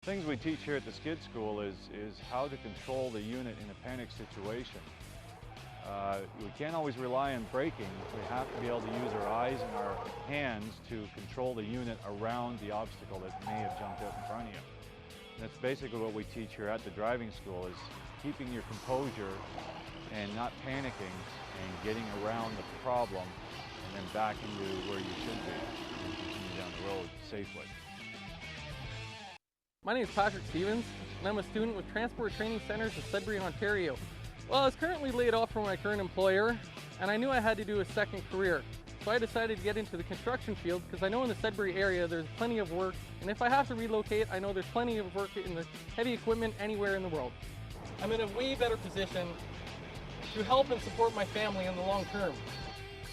Things we teach here at the skid school is how to control the unit in a panic situation. We can't always rely on braking. We have to be able to use our eyes and our hands to control the unit around the obstacle that may have jumped out in front of you. And that's basically what we teach here at the driving school, is keeping your composure and not panicking and getting around the problem and then back into where you should be and continue down the road safely. My name is Patrick Stevens, and I'm a student with Transport Training Centres of Sudbury, Ontario. Well, I was currently laid off from my current employer, and I knew I had to do a second career. So I decided to get into the construction field because I know in the Sudbury area there's plenty of work, and if I have to relocate, I know there's plenty of work in the heavy equipment anywhere in the world. I'm in a way better position to help and support my family in the long term.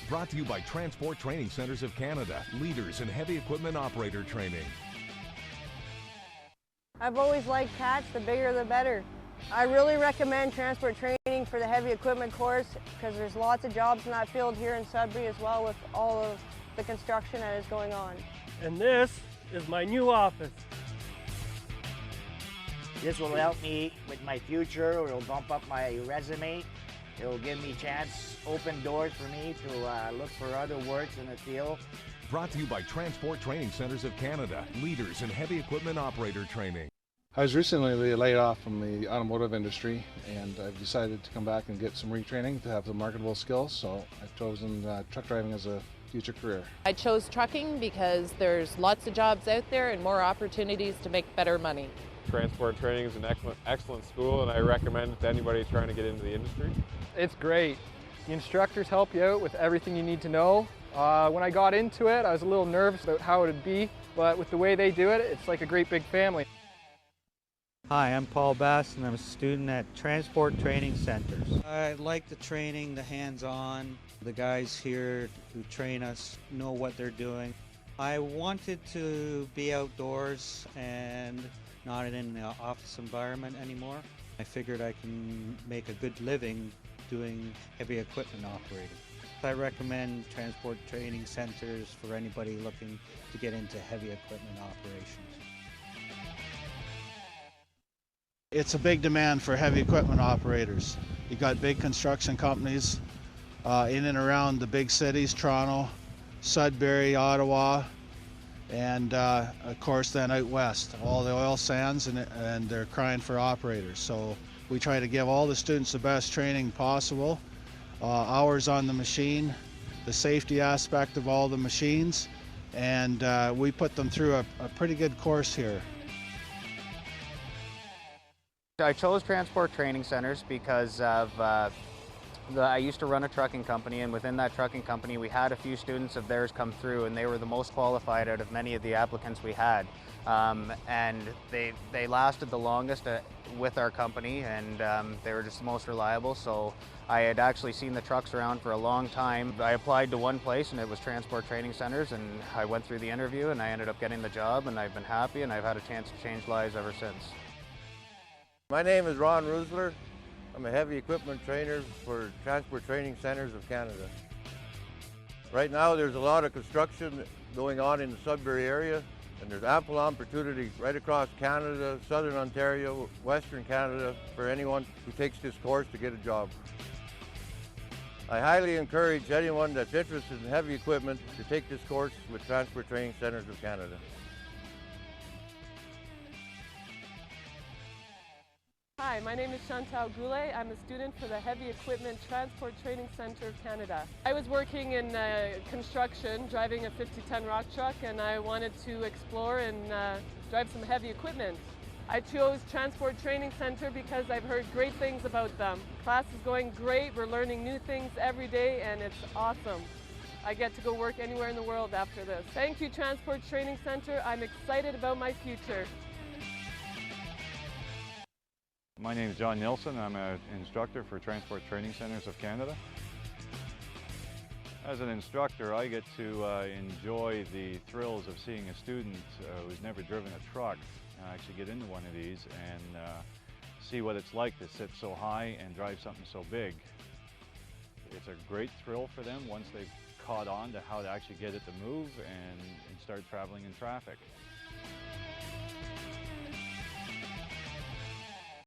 Brought to you by Transport Training Centres of Canada, leaders in heavy equipment operator training. I've always liked cats, the bigger the better. I really recommend transport training for the heavy equipment course because there's lots of jobs in that field here in Sudbury as well, with all of the construction that is going on. And this is my new office. This will help me with my future. It'll bump up my resume. It'll give me open doors for me to look for other works in the field. Brought to you by Transport Training Centres of Canada, leaders in heavy equipment operator training. I was recently laid off from the automotive industry, and I've decided to come back and get some retraining to have the marketable skills, so I've chosen truck driving as a future career. I chose trucking because there's lots of jobs out there and more opportunities to make better money. Transport Training is an excellent school, and I recommend it to anybody trying to get into the industry. It's great. The instructors help you out with everything you need to know. When I got into it, I was a little nervous about how it would be, but with the way they do it, it's like a great big family. Hi, I'm Paul Bass, and I'm a student at Transport Training Centres. I like the training, the hands-on. The guys here who train us know what they're doing. I wanted to be outdoors and not in an office environment anymore. I figured I can make a good living doing heavy equipment operating. I recommend Transport Training Centres for anybody looking to get into heavy equipment operations. It's a big demand for heavy equipment operators. You got big construction companies in and around the big cities, Toronto, Sudbury, Ottawa, and of course then out west, all the oil sands, and they're crying for operators. So we try to give all the students the best training possible, hours on the machine, the safety aspect of all the machines, and we put them through a pretty good course here. I chose Transport Training Centres because of I used to run a trucking company, and within that trucking company we had a few students of theirs come through, and they were the most qualified out of many of the applicants we had. And they lasted the longest with our company, and they were just the most reliable. So I had actually seen the trucks around for a long time. I applied to one place, and it was Transport Training Centres, and I went through the interview and I ended up getting the job, and I've been happy, and I've had a chance to change lives ever since. My name is Ron Rusler. I'm a heavy equipment trainer for Transport Training Centres of Canada. Right now there's a lot of construction going on in the Sudbury area, and there's ample opportunity right across Canada, Southern Ontario, Western Canada, for anyone who takes this course to get a job. I highly encourage anyone that's interested in heavy equipment to take this course with Transport Training Centres of Canada. Hi, my name is Chantal Goulet. I'm a student for the Heavy Equipment Transport Training Centre of Canada. I was working in construction, driving a 50-ton rock truck, and I wanted to explore and drive some heavy equipment. I chose Transport Training Centre because I've heard great things about them. Class is going great, we're learning new things every day, and it's awesome. I get to go work anywhere in the world after this. Thank you, Transport Training Centre. I'm excited about my future. My name is John Nilsson. I'm an instructor for Transport Training Centres of Canada. As an instructor, I get to enjoy the thrills of seeing a student who's never driven a truck actually get into one of these and see what it's like to sit so high and drive something so big. It's a great thrill for them once they've caught on to how to actually get it to move and start traveling in traffic.